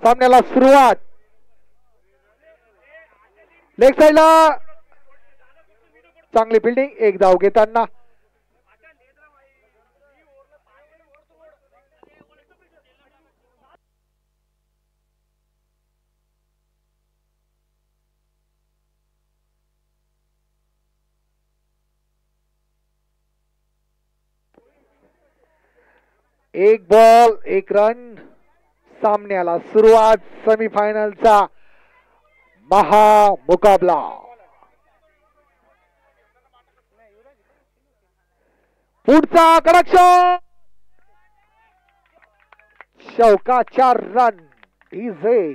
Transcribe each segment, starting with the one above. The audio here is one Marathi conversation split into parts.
सामन्याला सुरुवात. लेग साइडला चांगली फिल्डिंग. एक धाव घेताना एक बॉल एक रन. सामन्याला सुरुवात. सेमीफायनलचा महामुकाबला. पुढचा कडक शॉट. शौकाच्या रन. DJ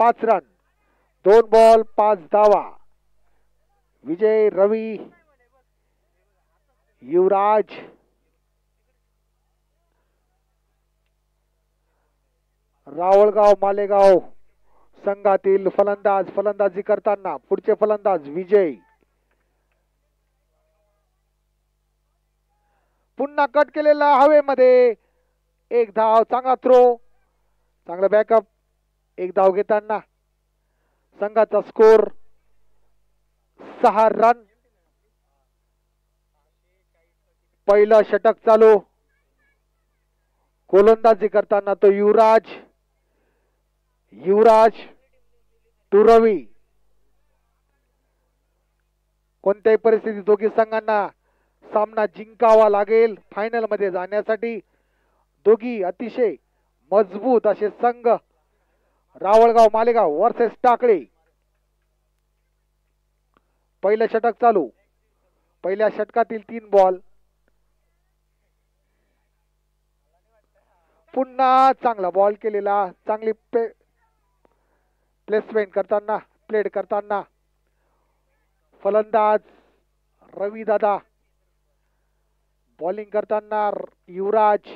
5 run. 2 बॉल 5 धावा. विजय, रवी, युवराज, रावळगाव मालेगाव संघातील फलंदाज फलंदाजी करताना. पुढचे फलंदाज विजय. पुन्हा कट केलेला हवेमध्ये. एक धाव. चांगला थ्रो. चांगला बॅकअप. एक धाव घेताना संघाचा स्कोर 6 रन. पहिलं षटक चालू. गोलंदाजी करताना तो युवराज. युवराज टू रवी. कोणत्याही परिस्थितीत दोघी संघांना सामना जिंकावा लागेल फायनल मध्ये जाण्यासाठी. दोघी अतिशय मजबूत असे संघ. रावळगाव मालेगाव वर्सेस टाकळी. पहिलं षटक चालू. पहिल्या षटकातील 3 बॉल. पुन्हा चांगला बॉल केलेला. चांगली प्लेसमेंट करताना प्लेड करताना फलंदाज रवी दादा. बॉलिंग करताना युवराज.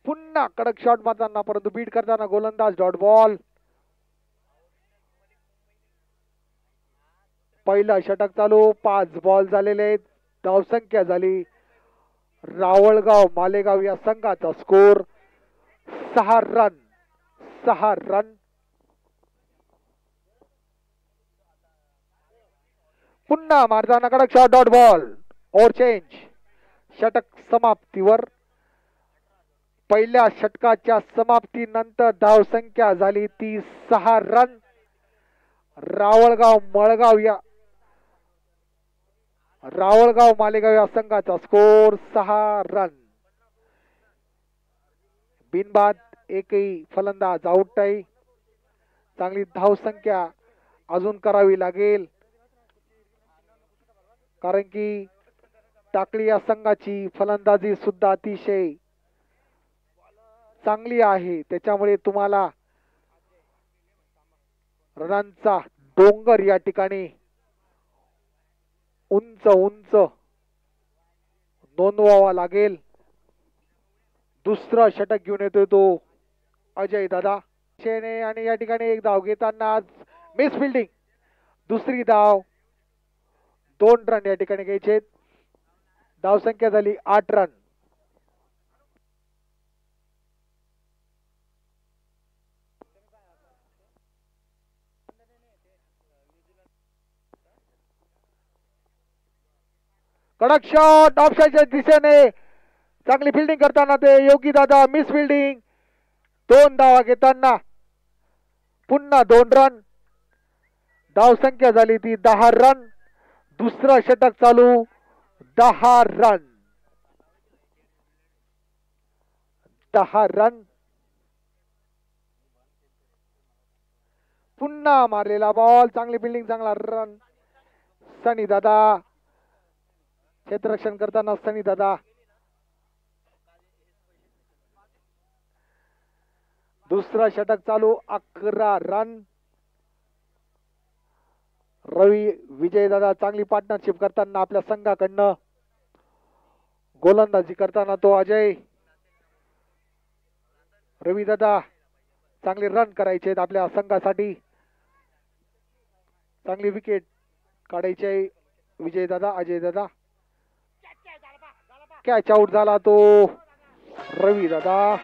पुन्हा कडक शॉट मारताना परंतु बीट करताना गोलंदाज डॉट बॉल. पहिला षटक चालू. 5 बॉल झालेले. धावसंख्या झाली रावळगाव मालेगाव या संघाचा स्कोर 6 रन. 6 रन. पुन्हा मारताना कडक shot dot ball. Over change. षटक समाप्तीवर. पहिल्या षटकाच्या समाप्तीनंतर धावसंख्या झाली ती 6 रन. रावळगाव मालेगाव या संघाचा स्कोर 6 रन. बिनबाद. एकही फलंदाज आउट नाही. चांगली धावसंख्या अजून करावी लागेल कारण की टाकळी या संघाची फलंदाजी सुद्धा अतिशय चांगली आहे. त्याच्यामुळे तुम्हाला रनांचा डोंगर या ठिकाणी उंच उंच नोंदवावा लागेल. दुसरा षटक घेऊन येतोय तो अजय दादा. आणि या ठिकाणी एक धाव घेताना मिस फिल्डिंग. दुसरी धाव. 2 रन या ठिकाणी घ्यायचे. धावसंख्या झाली 8 रन. कडक शॉट ऑफसाईडच्या दिशेने. चांगली फिल्डिंग करताना ते योगी दादा. Miss fielding. 2 धावा घेताना पुन्हा 2 रन. धावसंख्या झाली ती 10 रन. दुसरा षटक चालू. 10 रन. 10 रन. पुन्हा मारलेला बॉल. चांगली फिल्डिंग. चांगला रन. सनी दादा. क्षेत्ररक्षण करताना सनी दादा. दुसरा षटक चालू. 11 रन. रवी विजय दादा चांगली पार्टनरशिप करताना आपल्या संघाकडनं. गोलंदाजी करताना तो अजय. रवी दादा चांगले रन करायचे आपल्या संघासाठी, चांगली विकेट काढायची विजय दादा, अजय दादा. कॅच आउट झाला तो रवी दादा.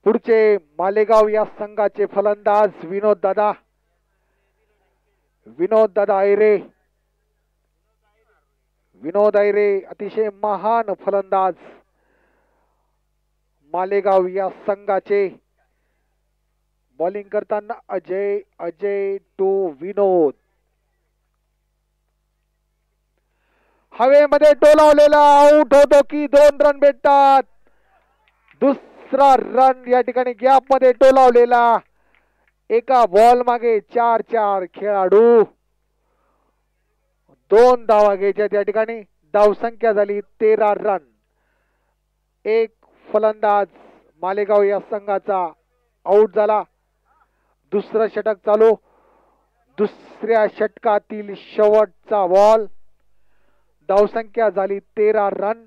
पुढचे मालेगाव या संघाचे फलंदाज विनोद दादा. विनोद दादा ऐरे. विनोद ऐरे अतिशय महान फलंदाज मालेगाव या संघाचे. बॉलिंग करताना अजय, अजय टू विनोद. हवेमध्ये टोलावलेला आउट होतो की 2 रन भेटतात. दुसरा रन या ठिकाणी गॅप मध्ये टोलावलेला. एका बॉल मागे 4 खेळाडू. 2 धावा घ्यायच्या त्या ठिकाणी. धावसंख्या झाली 13 रन. एक फलंदाज मालेगाव या संघाचा आउट झाला. दुसरं षटक चालू. दुसऱ्या षटकातील शेवटचा बॉल. धावसंख्या झाली 13 रन.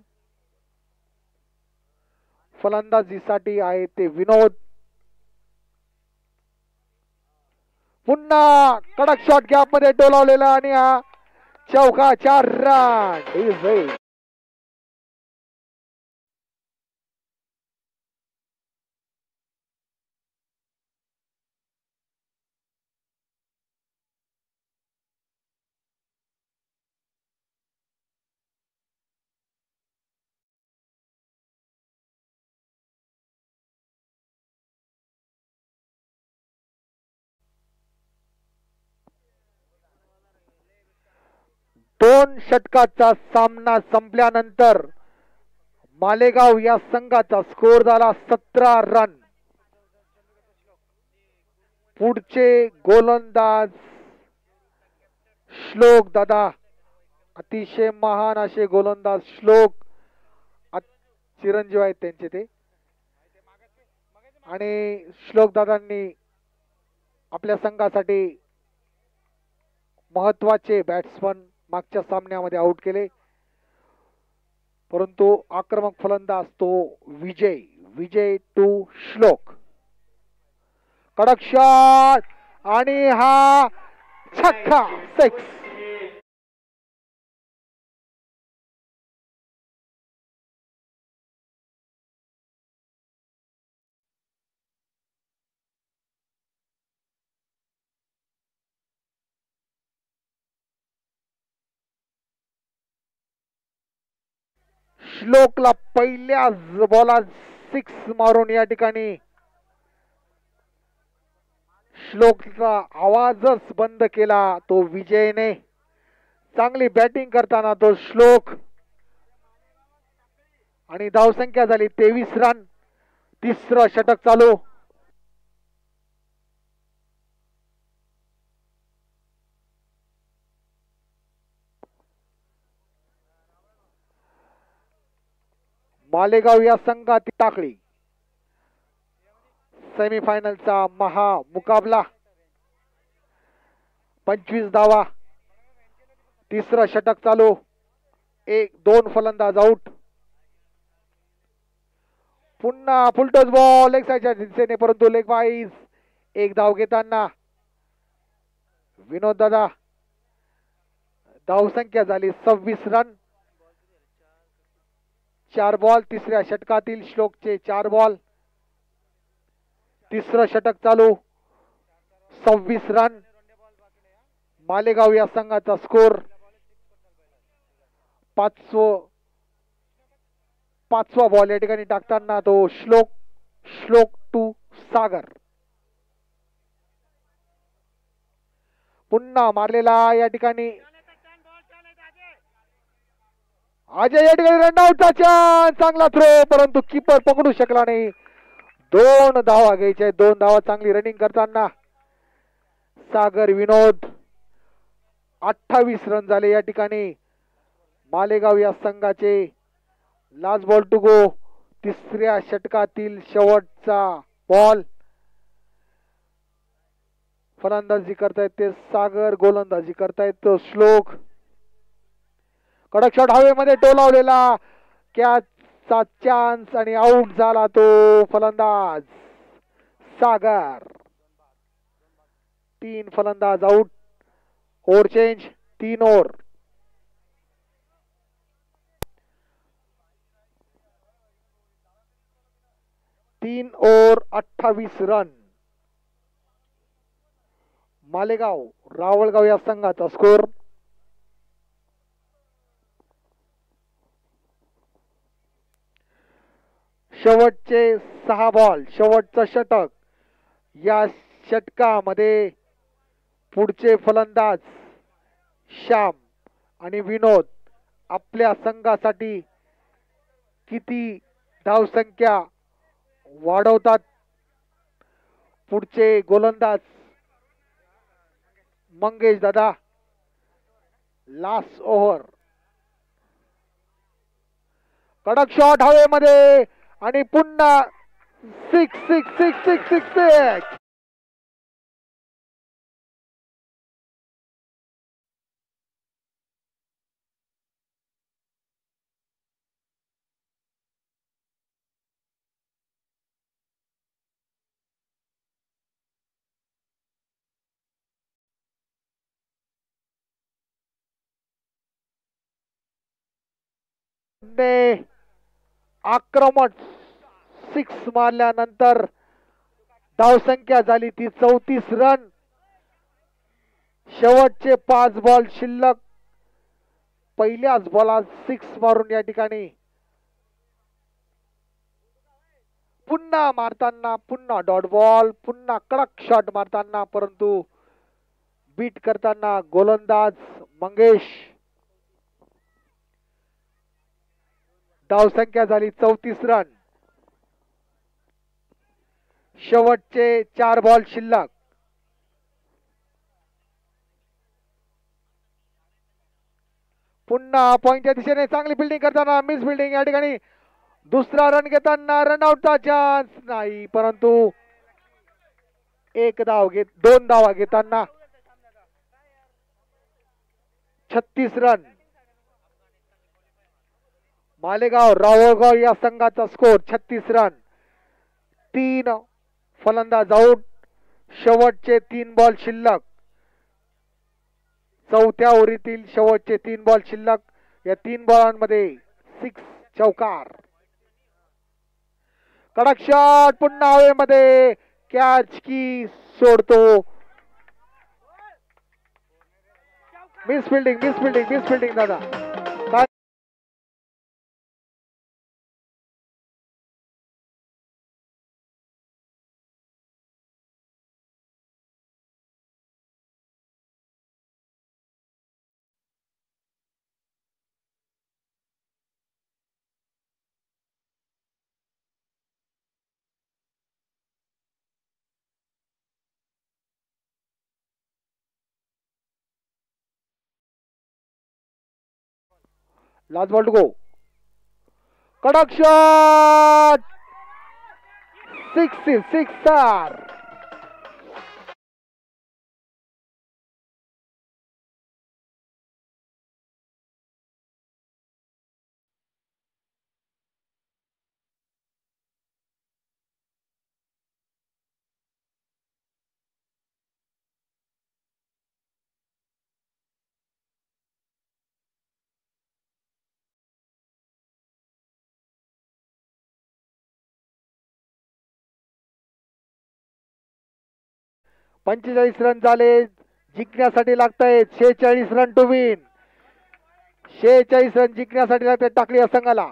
फलंदाजीसाठी आहे ते विनोद. पुन्हा कडक शॉट गॅप मध्ये टोलावलेला आणि हा चौका. 4 रन. दोन षटकाचा सामना संपल्यानंतर मालेगाव या संघाचा स्कोर झाला 17 रन. पुढचे गोलंदाज श्लोक दादा. अतिशय महान असे गोलंदाज श्लोक. चिरंजीव आहेत त्यांचे ते. आणि श्लोक दादांनी आपल्या संघासाठी महत्वाचे बॅट्समन मागच्या सामन्यामध्ये आउट केले. परंतु आक्रमक फलंदाज तो विजय. विजय टू श्लोक. कडक शॉट आणि हा छक्का. 6. श्लोकला पहिल्याच बॉलात 6 मारून या ठिकाणी श्लोकचा आवाजच बंद केला तो विजयने. चांगली बॅटिंग करताना तो श्लोक. आणि धावसंख्या झाली 23 रन. तिसरं षटक चालू. मालेगाव या संघातील टाकळी सेमीफायनलचा महा मुकाबला. 25 धावा. तिसरं षटक चालू. 2 फलंदाज आउट. पुन्हा फुलटॉस बॉल लेग साईडच्या दिशेने, परंतु लेग वाईज. 1 धाव घेताना विनोद दादा. धावसंख्या झाली 26 रन. 4 बॉल. तिसऱ्या षटकातील श्लोकचे 4 बॉल. तिसरं षटक चालू. 26 रन. मालेगाव या संघाचा स्कोर. पाचवा बॉल या ठिकाणी टाकताना तो श्लोक टू सागर. पुन्हा मारलेला या ठिकाणी अजय. या ठिकाणी रनआउटचा चान्स. चांगला थ्रो, परंतु कीपर पकडू शकला नाही. 2 धावा घ्यायच्या, 2 धावा चांगली रनिंग करताना सागर विनोद. 28 रन झाले या ठिकाणी मालेगाव या संघाचे. Last ball to go. तिसऱ्या षटकातील शेवटचा बॉल. फलंदाजी करतायत ते सागर, गोलंदाजी करतायत तो श्लोक. कडक शॉट हवेमध्ये टोलावलेला, कॅचचा चान्स आणि आउट झाला तो फलंदाज सागर. 3 फलंदाज आउट. Over change, 3 over. तीन ओव्हर 28 रन. मालेगाव रावळगाव या संघाचा स्कोर. शेवटचे 6 बॉल, शेवटचं षटक. या षटकामध्ये पुढचे फलंदाज श्याम आणि विनोद आपल्या संघासाठी किती धावसंख्या वाढवतात. पुढचे गोलंदाज मंगेश दादा. Last over. कडक शॉट हवेमध्ये आणि पुन्हा 6 6 6 6 6 6. आक्रमक 6 मारल्यानंतर धावसंख्या झाली ती 34 रन. शेवटचे 5 बॉल शिल्लक. पहिल्याच बॉलात 6 मारून या ठिकाणी पुन्हा मारताना, पुन्हा डॉट बॉल, पुन्हा कडक शॉट मारताना, परंतु बीट करताना गोलंदाज मंगेश. धावसंख्या झाली 34 रन. शेवटचे 4 बॉल शिल्लक. पुन्हा पॉइंटच्या दिशेने चांगली फिल्डिंग करताना मिस फिल्डिंग या ठिकाणी. दुसरा रन घेताना रनआउटचा चान्स नाही, परंतु 2 धावा घेताना 36 रन. मालेगाव रावळगाव या संघाचा स्कोर 36 रन. 3 फलंदाज आउट. शेवटचे 3 बॉल शिल्लक. चौथ्या ओव्हरीतील शेवटचे 3 बॉल शिल्लक. या 3 बॉलांमध्ये 6 चौकार. कडक शॉट पुन्हा हवेमध्ये, कॅच की सोडतो. Miss fielding, miss fielding, miss fielding दादा. Last ball to go. कडक शॉट, 6 45 रन झाले. जिंकण्यासाठी लागतायत 46 रन टू विन. 46 रन जिंकण्यासाठी लागतात टाकली या संघाला.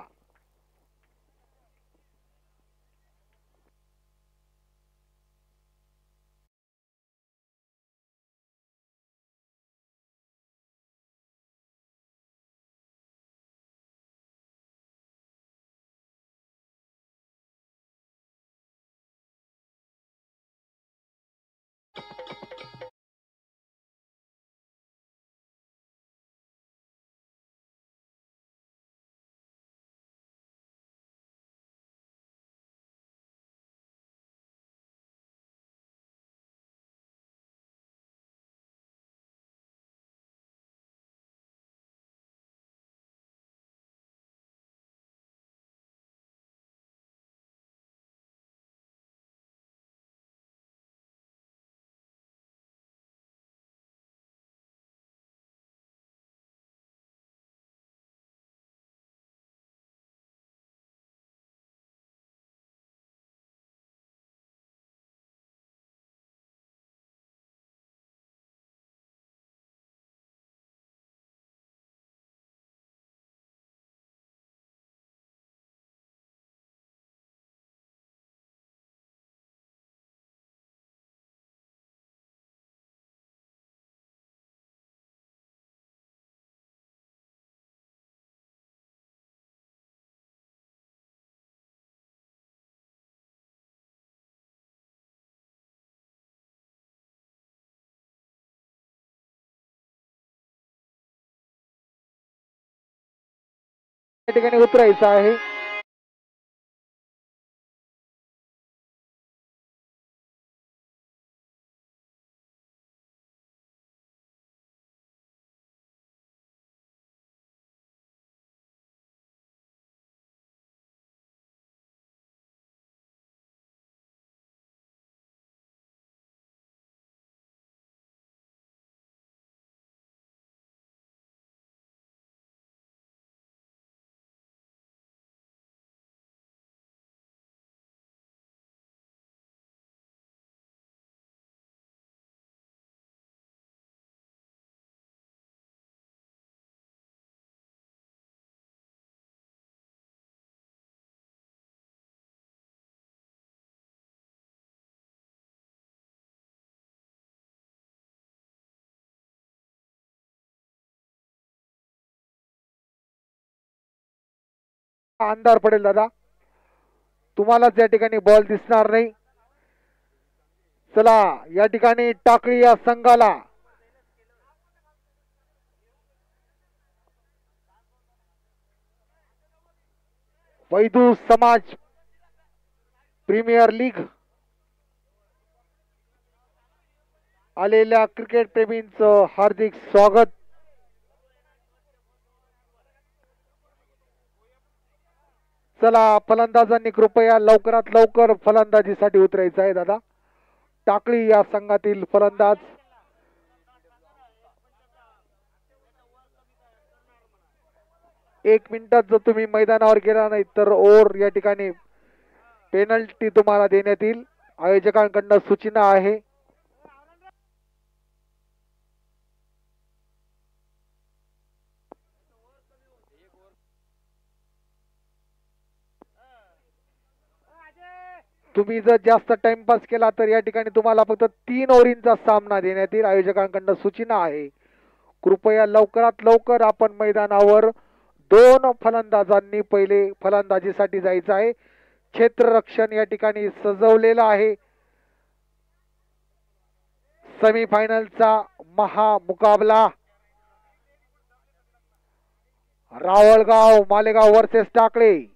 या ठिकाणी उतरायचं आहे. अंधार पडेल दादा, तुम्हालाच या ठिकाणी बॉल दिसणार नाही. चला या ठिकाणी टाकळी या संघाला वैदू समाज प्रीमियर लीग आलेल्या क्रिकेट प्रेमींचं हार्दिक स्वागत. चला फलंदाजांनी कृपया लवकरात लवकर फलंदाजीसाठी उतरायचं आहे दादा. टाकळी या संघातील फलंदाज एक मिनिटात जर तुम्ही मैदानावर गेला नाही तर ओव्हर या ठिकाणी पेनल्टी तुम्हाला देण्यात येईल. आयोजकांकडून सूचना आहे. तुम्ही जर जास्त टाइमपास केला तर या ठिकाणी तुम्हाला फक्त 3 ओव्हरींचा सामना देण्यात येईल. आयोजकांकडून सूचना आहे. कृपया लवकरात लवकर आपण मैदानावर 2 फलंदाजांनी पहिले फलंदाजीसाठी जायचं आहे. क्षेत्ररक्षण या ठिकाणी सजवलेलं आहे. सेमीफायनलचा महामुकाबला रावळगाव मालेगाव वर्सेस टाकळी.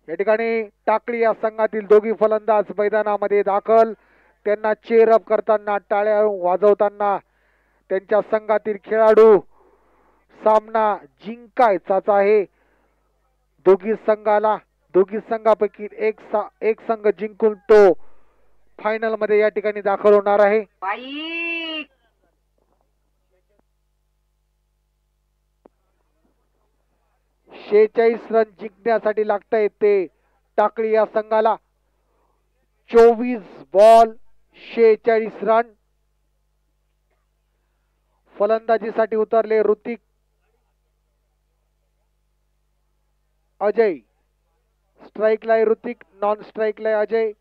या ठिकाणी टाकळी या संघातील दोघी फलंदाज मैदानामध्ये दाखल. त्यांना चेअर अप करताना, टाळ्या वाजवताना त्यांच्या संघातील खेळाडू सामना जिंकायचाच आहे. दोघी संघापैकी एक संघ जिंकून तो फायनल मध्ये या ठिकाणी दाखल होणार आहे. 46 रन जिंकण्यासाठी लागतायत ते टाकळी या संघाला. 24 बॉल 46 रन. फलंदाजीसाठी उतरले ऋतिक, अजय. स्ट्राईकला आहे ऋतिक, नॉन स्ट्राईकला आहे अजय.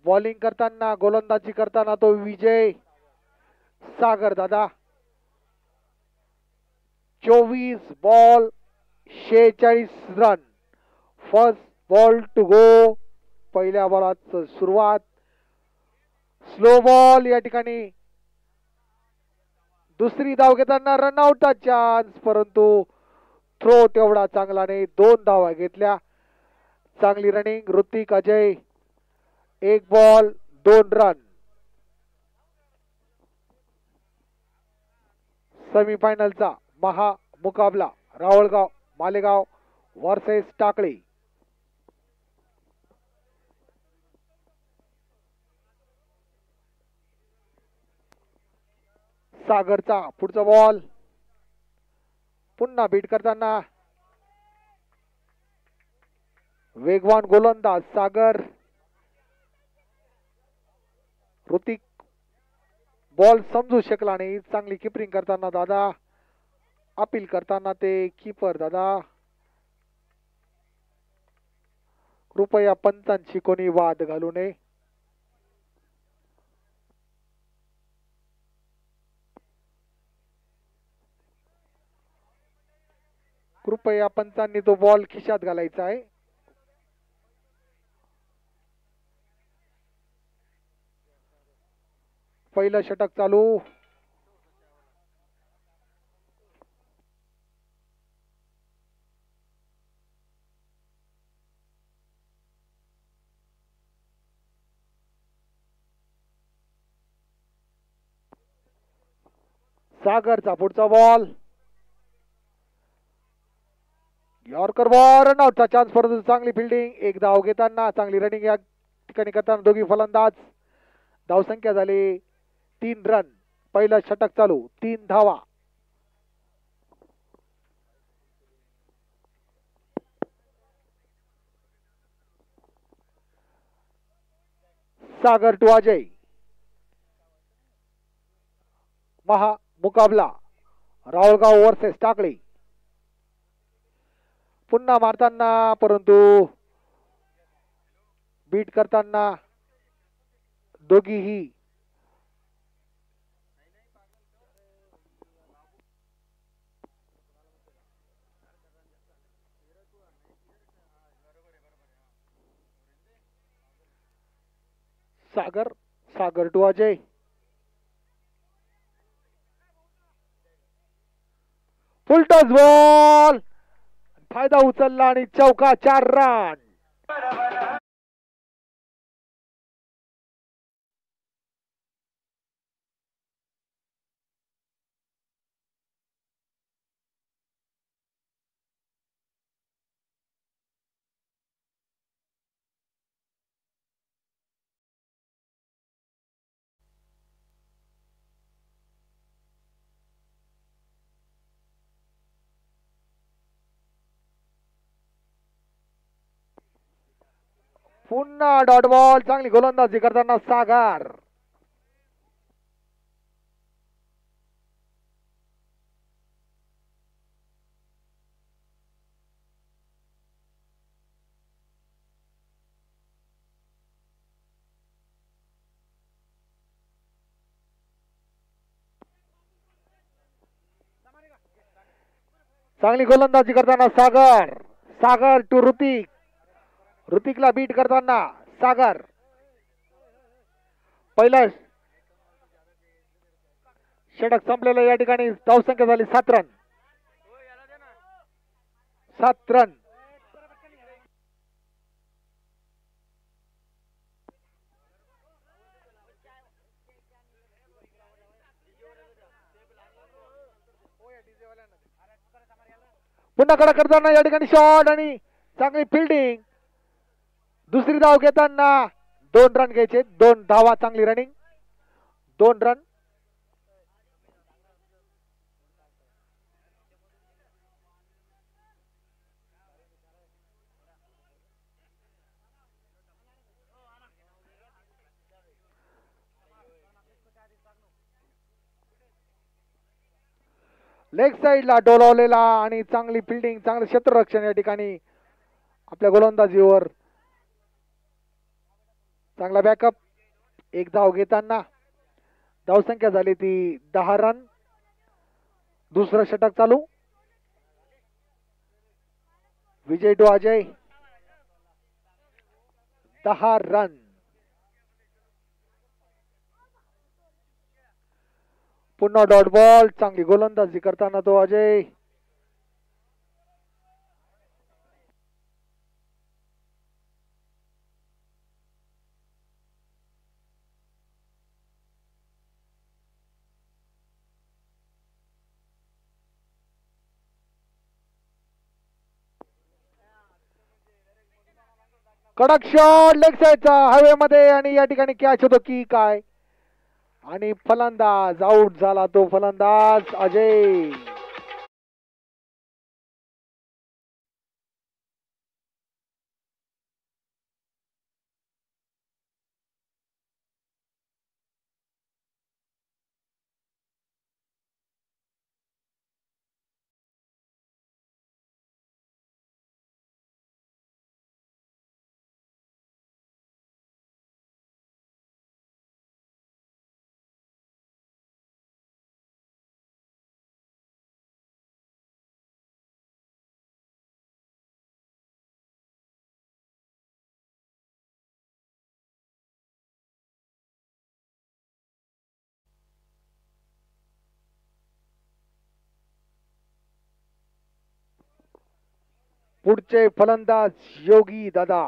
बॉलिंग करताना, गोलंदाजी करताना तो विजय Sagar dada. 24 ball 46 run. First ball to go. पहिल्या बॉलात सुरुवात. स्लो बॉल या ठिकाणी दुसरी धाव घेताना रनआउटचा चान्स, परंतु थ्रो तेवढा चांगला नाही. 2 धावा घेतल्या. चांगली running Hrithik, Ajay. 1 ball 2 run. सेमीफायनलचा महामुकाबला रावळगाव मालेगाव वर्सेस टाकळी. सागरचा पुढचा बॉल. पुन्हा बीट करताना वेगवान गोलंदाज सागर. ऋतिक बॉल समजू शकला नाही. चांगली किपरिंग करताना दादा. अपील करताना ते कीपर दादा. कृपया पंचांशी कोणी वाद घालू नये. कृपया पंचांनी तो बॉल खिशात घालायचा आहे. पहिलं षटक चालू. सागरचा पुढचा बॉल, यॉर्कर बॉल, रनआउटचा चान्स, परंतु चांगली फिल्डिंग, एक धाव घेताना, चांगली रनिंग या ठिकाणी करताना दोघी फलंदाज. धावसंख्या झाली 3 रन. पहिलं षटक चालू, 3 धावा. सागर टू अजय. महा मुकाबला राहुलगाव वर्सेस टाकळी. पुन्हा मारताना, परंतु बीट करताना दोघीही सागर टू अजय. फुलटॉस बॉल, फायदा उचलला आणि चौका, 4 रन. पुन्हा डॉट बॉल, चांगली गोलंदाजी करताना सागर. चांगली गोलंदाजी करताना सागर टू ऋतिकला बीट करताना सागर. पहिला षटक संपलेलं या ठिकाणी. धावसंख्या झाली 7 रन. 7 रन. पुन्हा कडा करताना या ठिकाणी शॉट आणि चांगली फिल्डिंग. दुसरी धाव घेताना 2 रन घ्यायचे, 2 धावा, चांगली रनिंग, 2 रन. लेग साईडला डोलावलेला आणि चांगली फिल्डिंग, चांगलं क्षेत्ररक्षण या ठिकाणी आपल्या गोलंदाजीवर. चांगला बॅकअप, एक धाव घेताना. धावसंख्या झाली ती 10 रन. दुसरं षटक चालू. विजय टू अजय, 10 रन. पुन्हा डॉट बॉल, चांगली गोलंदाजी करताना तो अजय. कडक शॉट, लेग साईडचा हवेमध्ये, आणि या ठिकाणी कॅच होतो की काय, आणि फलंदाज आउट झाला. तो फलंदाज अजय. पुढचे फलंदाज योगी दादा.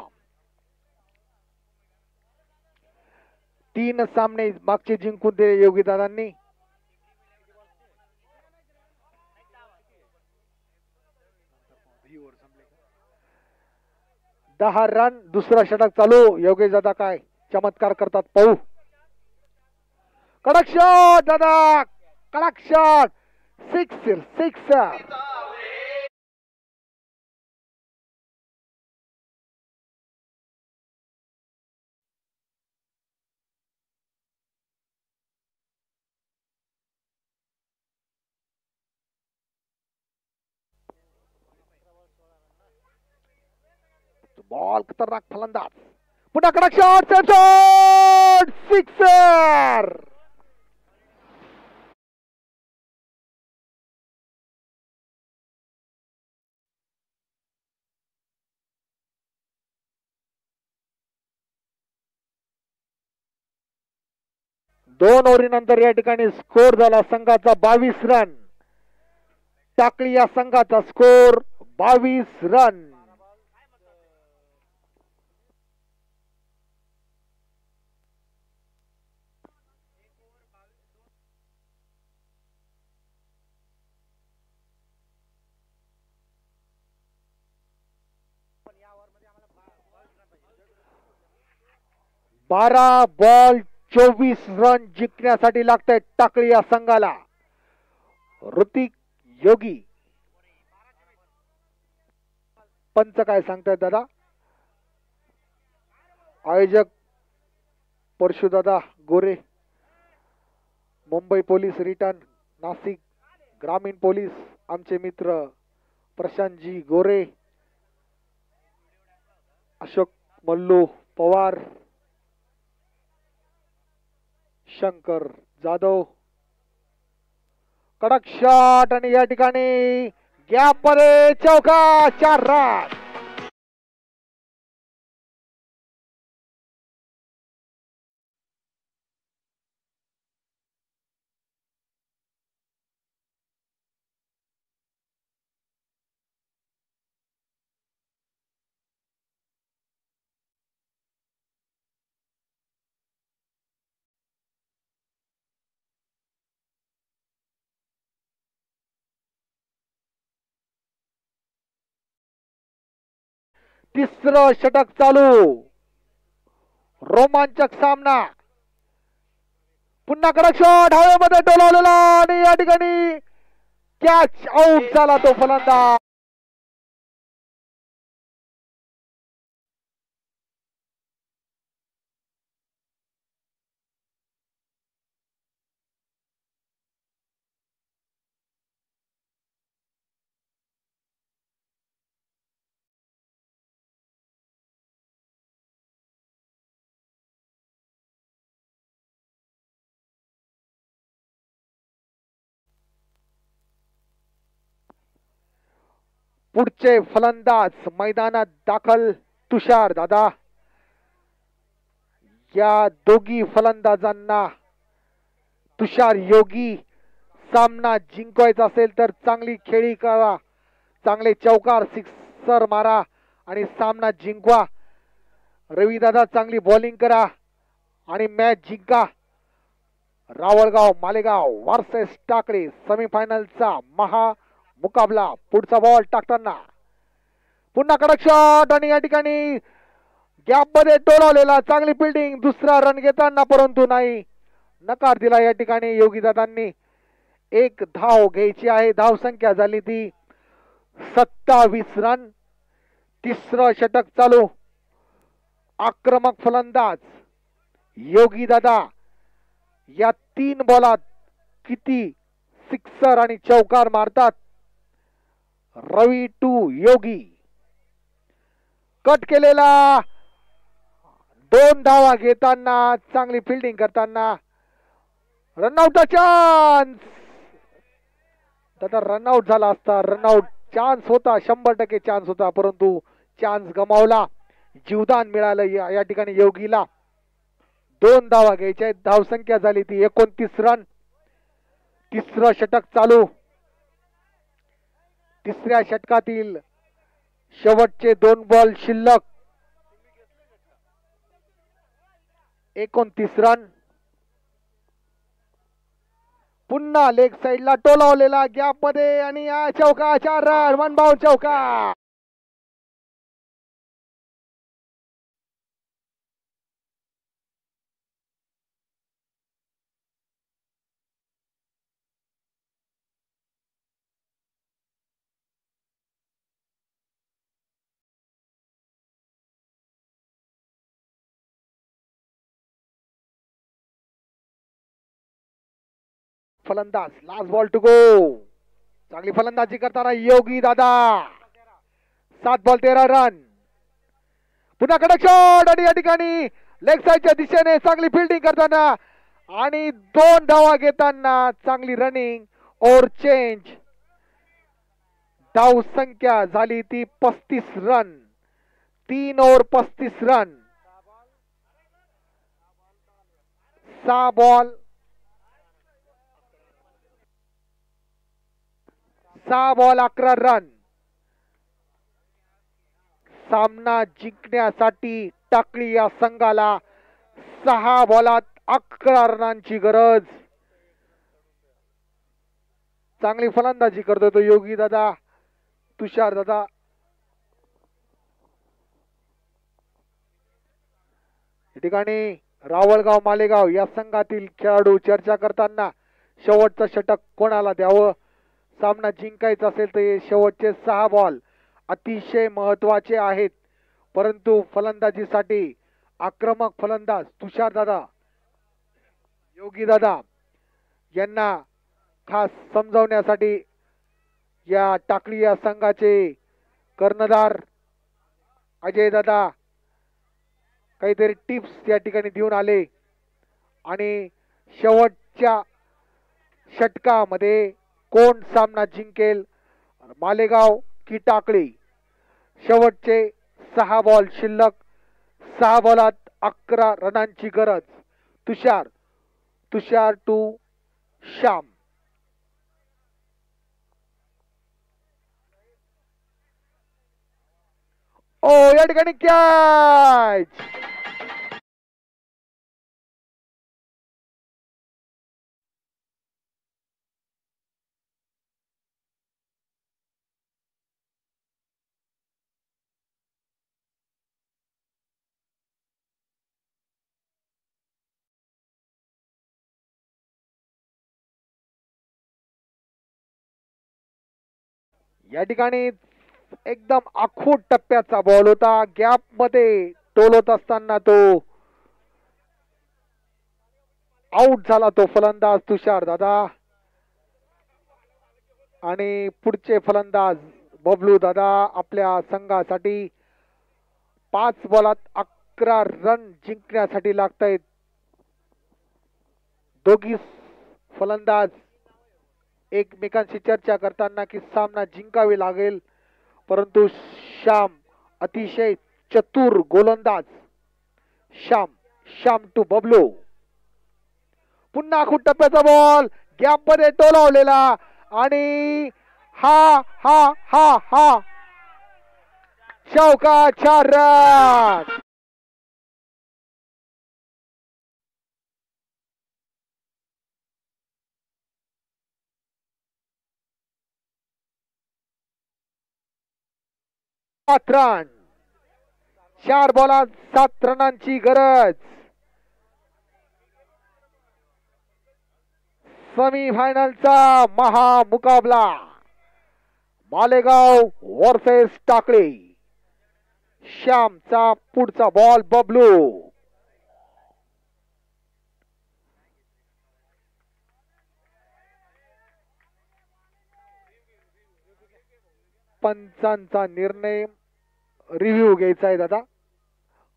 3 सामने मागचे जिंकून दिले योगी दादांनी. 10 रन. दुसरा षटक चालू. योगेश दादा काय चमत्कार करतात पाहू. कडक शॉट दादा, कडक शॉट. सिक्सर. बॉल खतरनाक फलंदाज. पुन्हा कडक शॉट. सिक्सर. दोन ओव्हरीनंतर या ठिकाणी स्कोर झाला संघाचा 22 रन. टाकळी या संघाचा स्कोर 22 रन. बारा बॉल 24 रन जिंकण्यासाठी लागतंय टाकळी या संघाला. ऋतिक योगी. पंच काय सांगतायत दादा? आयोजक परशुदादा गोरे, मुंबई पोलीस रिटर्न, नाशिक ग्रामीण पोलीस आमचे मित्र प्रशांतजी गोरे, अशोक मल्लू पवार, शंकर जाधव. कडक शॉट आणि या ठिकाणी गॅप मध्ये चौका. 4 रन. तिसरं षटक चालू. रोमांचक सामना. पुन्हा कडक शॉट हवेमध्ये डोलावलेला आणि या ठिकाणी कॅच आउट झाला तो फलंदाज. पुढचे फलंदाज मैदानात दाखल. तुषार दादा. या दोघी फलंदाजांना तुषार योगी सामना जिंकवायचा असेल तर चांगली खेळी करा, चांगले चौकार सिक्सर मारा आणि सामना जिंकवा. रवी दादा चांगली बॉलिंग करा आणि मॅच जिंका. रावळगाव मालेगाव वर्सेस टाकळी सेमीफायनलचा महा मुकाबला. पुढचा बॉल टाकताना पुन्हा कडक शॉट आणि या ठिकाणी गॅप मध्ये टोलावलेला. चांगली फिल्डिंग. दुसरा रन घेताना परंतु नाही, नकार दिला या ठिकाणी योगी दादांनी. एक धाव घ्यायची आहे. धाव संख्या झाली ती 27 रन. तिसरं षटक चालू. आक्रमक फलंदाज योगी दादा या 3 बॉलात किती सिक्सर आणि चौकार मारतात. रवी टू योगी. कट केलेला. 2 धावा घेताना चांगली फिल्डिंग करताना रनआउटचा चान्स. दादा रनआउट झाला असता. रनआउट चान्स होता, 100% चान्स होता, परंतु चान्स गमावला. जीवदान मिळालं या ठिकाणी योगीला. 2 धावा घ्यायच्या. धाव संख्या झाली ती 29 रन. तिसरं षटक चालू. तिसऱ्या षटकातील शेवटचे 2 बॉल शिल्लक. 29 रन. पुन्हा लेग साइडला टोलावलेला गॅप मध्ये आणि या चौका. 4 रन. 1 बाउंड चौका. फलंदाज. Last ball to go. चांगली फलंदाजी करताना योगी दादा. 7 बॉल 13 रन. पुन्हा कडक शॉट आणि या ठिकाणी लेग साईडच्या दिशेने चांगली फिल्डिंग करताना आणि 2 धावा घेताना चांगली रनिंग और चेंज. धाव संख्या झाली ती 35 run. 3 over 35 run. 6 ball 11 run. सामना जिंकण्यासाठी टाकळी या संघाला 6 बॉलात 11 रनांची गरज. चांगली फलंदाजी करतो तो योगी दादा, तुषार दादा. या ठिकाणी रावळगाव मालेगाव या संघातील खेळाडू चर्चा करताना शेवटचं षटक कोणाला द्यावं. सामना जिंकायचा असेल तर हे शेवटचे 6 बॉल अतिशय महत्वाचे आहेत. परंतु फलंदाजीसाठी आक्रमक फलंदाज तुषार दादा, योगी दादा यांना खास समजावण्यासाठी या टाकळी या संघाचे कर्णधार अजय दादा काहीतरी टिप्स या ठिकाणी देऊन आले. आणि शेवटच्या षटकामध्ये कोण सामना जिंकेल, मालेगाव की टाकळी. शेवटचे 6 बॉल शिल्लक. 6 बॉलात 11 रनांची गरज. तुषार टू श्याम. ओ या ठिकाणी कॅच. या ठिकाणी एकदम आखूट टप्प्याचा बॉल होता. गॅप मध्ये टोलत असताना तो आउट झाला तो फलंदाज तुषार दादा. आणि पुढचे फलंदाज बबलू दादा आपल्या संघासाठी 5 बॉलात 11 रन जिंकण्यासाठी लागतायत. दोघी फलंदाज एकमेकांशी चर्चा करताना की सामना जिंकावे लागेल. परंतु श्याम अतिशय चतुर गोलंदाज. श्याम टू बबलू. पुन्हा आखूट टप्प्याचा बॉल गॅप मध्ये टोलावलेला आणि हा हा हा हा चौका. 4 रन. रन. 4 बॉलात 7 रनांची गरज. सेमीफायनलचा महामुकाबला मालेगाव वर्सेस टाकळी. श्यामचा पुढचा बॉल बबलू. पंचांचा निर्णय रिव्ह्यू घ्यायचा आहे दादा.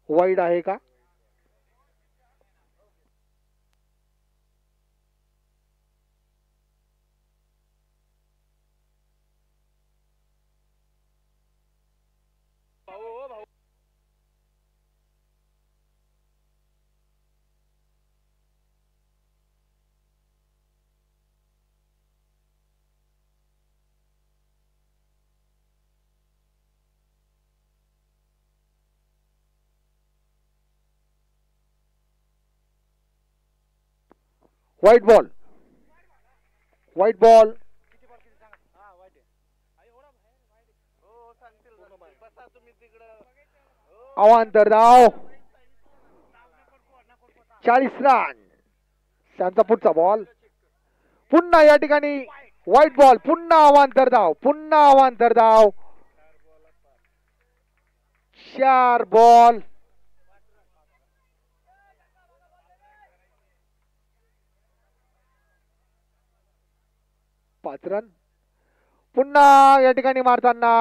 वाईड आहे का? White ball. White ball. अवांतर धाव. 40 रन. त्यांचा पुढचा बॉल. पुन्हा या ठिकाणी व्हाईट बॉल. पुन्हा अवांतर धाव. पुन्हा अवांतर धाव. 4 बॉल. 5 रन. पुन्हा या ठिकाणी मारताना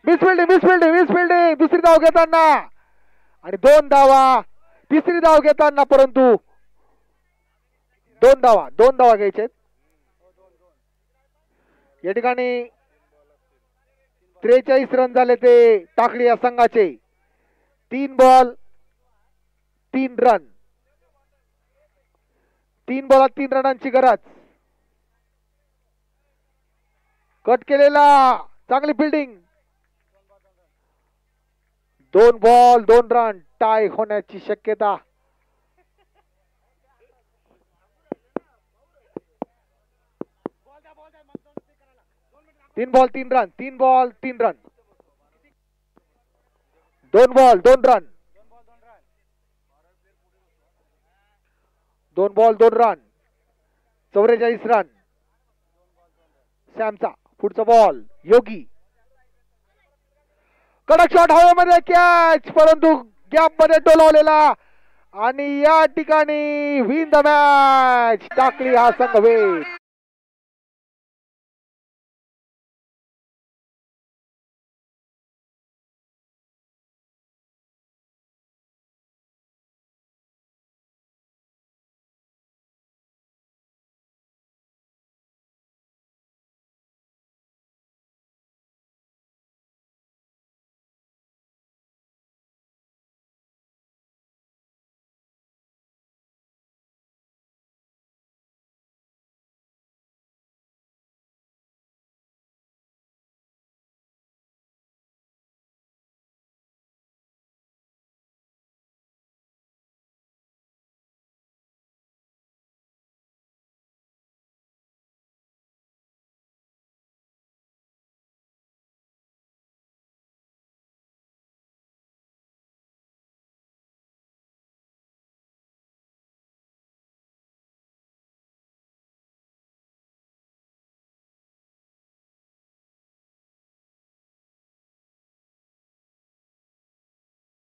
मिस फिल्डिंग दुसरी धाव घेताना आणि 2 धावा. तिसरी धाव घेताना परंतु 2 धावा घ्यायचे. या ठिकाणी 43 रन झाले ते टाकळी या संघाचे. 3 बॉल 3 रन. 3 बॉलात 3 रनांची गरज. कट केलेला चांगली फिल्डिंग. 2 ball 2 run. टाय होण्याची शक्यता. तीन ball 3 run. 2 ball 2 run. 2 ball 2 run. 44 run. सॅमचा पुढचा बॉल. योगी कडक शॉट हवेमध्ये कॅच परंतु गॅप मध्ये टोलवलेला आणि या ठिकाणी विन द मॅच. टाकळी हा संघ वेट.